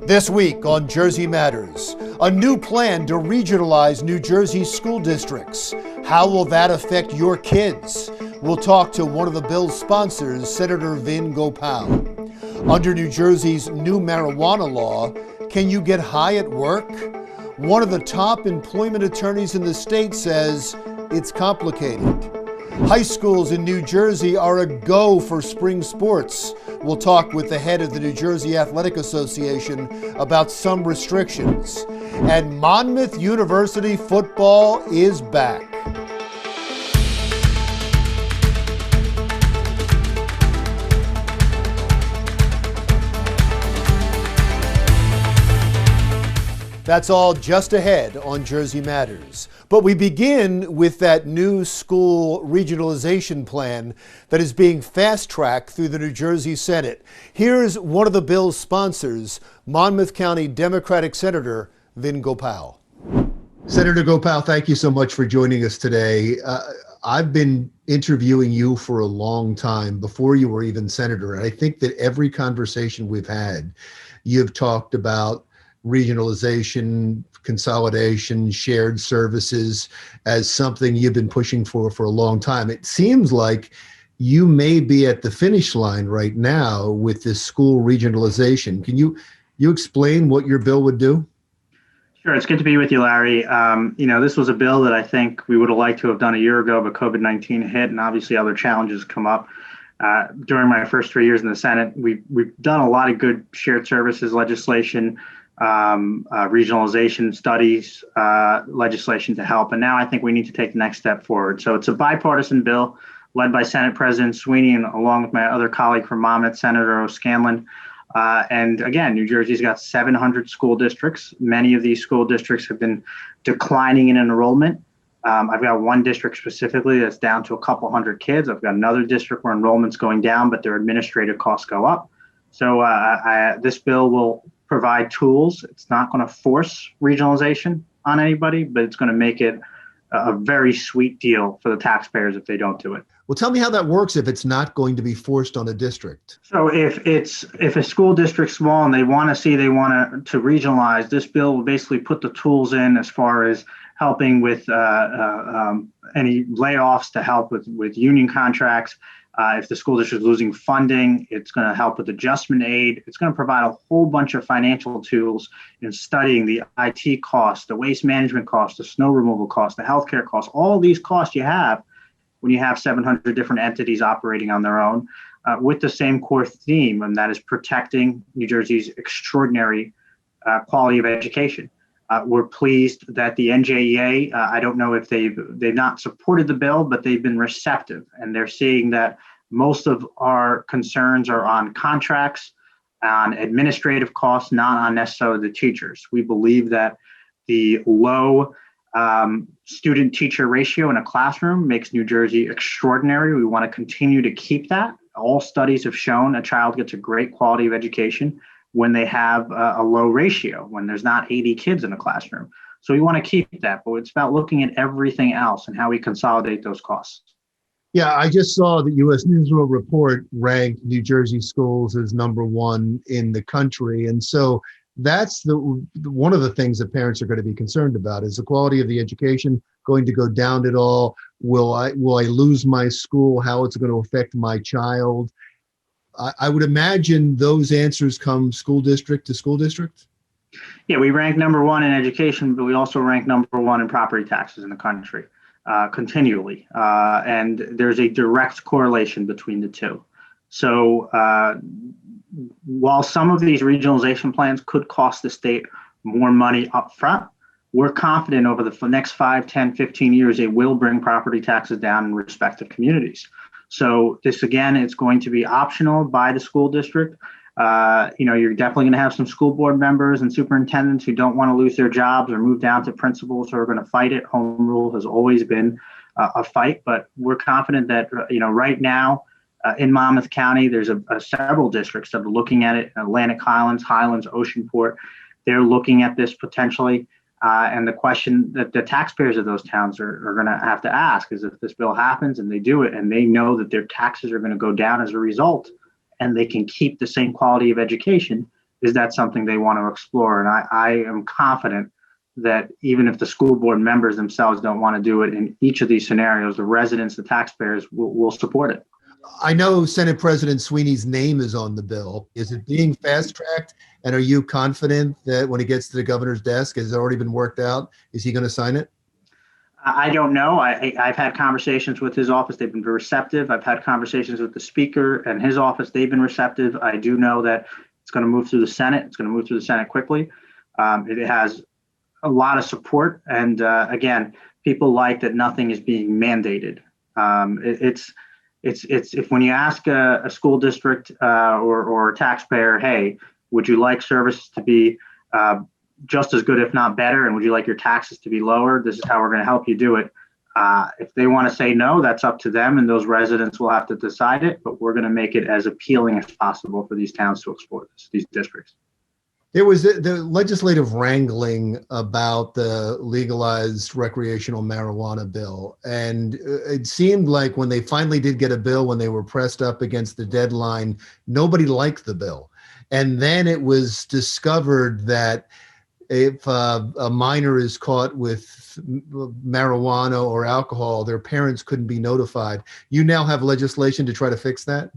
This week on Jersey Matters, a new plan to regionalize New Jersey's school districts. How will that affect your kids? We'll talk to one of the bill's sponsors, Senator Vin Gopal. Under New Jersey's new marijuana law, can you get high at work? One of the top employment attorneys in the state says it's complicated. High schools in New Jersey are a go for spring sports. We'll talk with the head of the New Jersey Athletic Association about some restrictions. And Monmouth University football is back. That's all just ahead on Jersey Matters. But we begin with that new school regionalization plan that is being fast-tracked through the New Jersey Senate. Here's one of the bill's sponsors, Monmouth County Democratic Senator Vin Gopal. Senator Gopal, thank you so much for joining us today. I've been interviewing you for a long time, before you were even senator. And I think that every conversation we've had, you've talked about regionalization, consolidation, shared services as something you've been pushing for a long time. It seems like you may be at the finish line right now with this school regionalization. Can you explain what your bill would do? Sure. It's good to be with you, Larry. This was a bill that I think we would have liked to have done a year ago, but COVID-19 hit and obviously other challenges come up. During my first 3 years in the Senate, we've done a lot of good shared services legislation, regionalization studies, legislation to help. And now I think we need to take the next step forward. So it's a bipartisan bill led by Senate President Sweeney and along with my other colleague from Monmouth, Senator O'Scanlan. And again, New Jersey's got 700 school districts. Many of these school districts have been declining in enrollment. I've got one district specifically that's down to a couple hundred kids. I've got another district where enrollment's going down, but their administrative costs go up. So this bill will provide tools. It's not going to force regionalization on anybody, but it's going to make it a very sweet deal for the taxpayers if they don't do it. Well, tell me how that works if it's not going to be forced on a district. So if a school district's small and they want to regionalize, this bill will basically put the tools in as far as helping with any layoffs, to help with union contracts. If the school district is losing funding, it's going to help with adjustment aid. It's going to provide a whole bunch of financial tools in studying the IT costs, the waste management costs, the snow removal costs, the healthcare costs, all these costs you have when you have 700 different entities operating on their own with the same core theme, and that is protecting New Jersey's extraordinary quality of education. We're pleased that the NJEA, I don't know if they've not supported the bill, but they've been receptive, and they're seeing that most of our concerns are on contracts, on administrative costs, not on necessarily the teachers. We believe that the low student-teacher ratio in a classroom makes New Jersey extraordinary. We want to continue to keep that. All studies have shown a child gets a great quality of education when they have a low ratio, when there's not 80 kids in a classroom. So we want to keep that, but it's about looking at everything else and how we consolidate those costs. Yeah, I just saw the U.S. Newsroom report ranked New Jersey schools as #1 in the country. And so that's one of the things that parents are going to be concerned about. Is the quality of the education going to go down at all? Will I lose my school? How it's going to affect my child? I would imagine those answers come school district to school district. Yeah, we rank #1 in education, but we also rank #1 in property taxes in the country continually. And there's a direct correlation between the two. So while some of these regionalization plans could cost the state more money up front, we're confident over the next 5, 10, 15 years, it will bring property taxes down in respective communities. So this, again, it's going to be optional by the school district. You're definitely going to have some school board members and superintendents who don't want to lose their jobs or move down to principals who are going to fight it. Home rule has always been a fight, but we're confident that, right now in Monmouth County, there's several districts that are looking at it: Atlantic Highlands, Oceanport. They're looking at this potentially. And the question that the taxpayers of those towns are going to have to ask is, if this bill happens and they do it and they know that their taxes are going to go down as a result and they can keep the same quality of education, is that something they want to explore? And I am confident that even if the school board members themselves don't want to do it in each of these scenarios, the residents, the taxpayers will support it. I know Senate President Sweeney's name is on the bill. Is it being fast-tracked? And are you confident that when it gets to the governor's desk, has it already been worked out? Is he going to sign it? I don't know. I've had conversations with his office. They've been very receptive. I've had conversations with the speaker and his office. They've been receptive. I do know that it's going to move through the Senate. It's going to move through the Senate quickly. It has a lot of support. And again, people like that nothing is being mandated. It's if when you ask a school district or a taxpayer, hey, would you like services to be just as good, if not better, and would you like your taxes to be lower? This is how we're going to help you do it. If they want to say no, that's up to them, and those residents will have to decide it. But we're going to make it as appealing as possible for these towns to explore this, these districts. There was the legislative wrangling about the legalized recreational marijuana bill. And it seemed like when they finally did get a bill, when they were pressed up against the deadline, nobody liked the bill. And then it was discovered that if a minor is caught with marijuana or alcohol, their parents couldn't be notified. You now have legislation to try to fix that?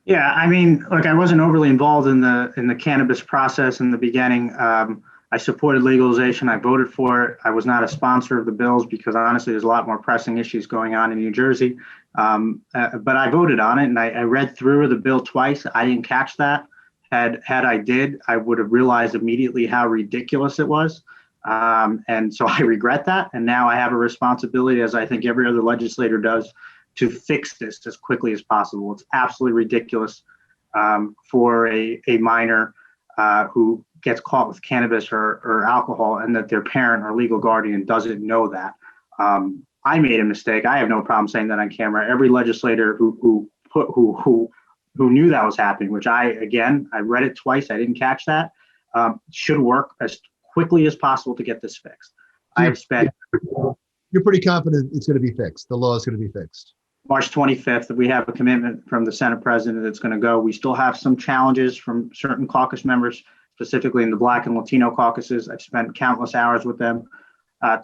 Yeah, I mean, look, I wasn't overly involved in the cannabis process in the beginning. I supported legalization. I voted for it. I was not a sponsor of the bills because honestly, there's a lot more pressing issues going on in New Jersey. But I voted on it, and I read through the bill twice. I didn't catch that. Had I did, I would have realized immediately how ridiculous it was. And so I regret that. And now I have a responsibility, as I think every other legislator does, to fix this as quickly as possible. It's absolutely ridiculous for a minor who gets caught with cannabis or alcohol and that their parent or legal guardian doesn't know that. I made a mistake. I have no problem saying that on camera. Every legislator who knew that was happening, which I read it twice. I didn't catch that. Should work as quickly as possible to get this fixed. You're pretty confident it's going to be fixed. The law is going to be fixed. March 25th, we have a commitment from the Senate president that's going to go. We still have some challenges from certain caucus members, specifically in the Black and Latino caucuses. I've spent countless hours with them,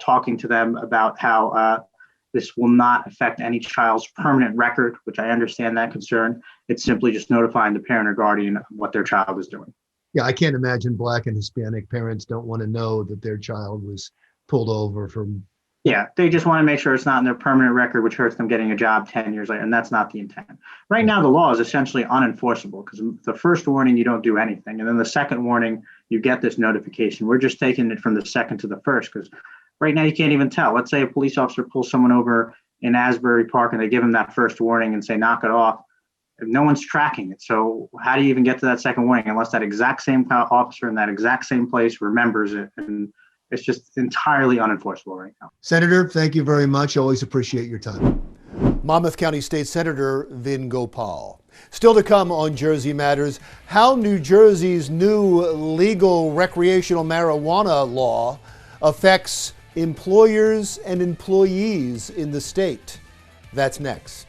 talking to them about how this will not affect any child's permanent record, which I understand that concern. It's simply just notifying the parent or guardian of what their child is doing. Yeah, I can't imagine Black and Hispanic parents don't want to know that their child was pulled over from. Yeah, they just want to make sure it's not in their permanent record, which hurts them getting a job 10 years later, and that's not the intent. Right now, the law is essentially unenforceable because the first warning, you don't do anything, and then the second warning, you get this notification. We're just taking it from the second to the first because right now you can't even tell. Let's say a police officer pulls someone over in Asbury Park and they give them that first warning and say, knock it off. No one's tracking it. So how do you even get to that second warning unless that exact same officer in that exact same place remembers it? And it's just entirely unenforceable right now. Senator, thank you very much. Always appreciate your time. Monmouth County State Senator Vin Gopal. Still to come on Jersey Matters, how New Jersey's new legal recreational marijuana law affects employers and employees in the state. That's next.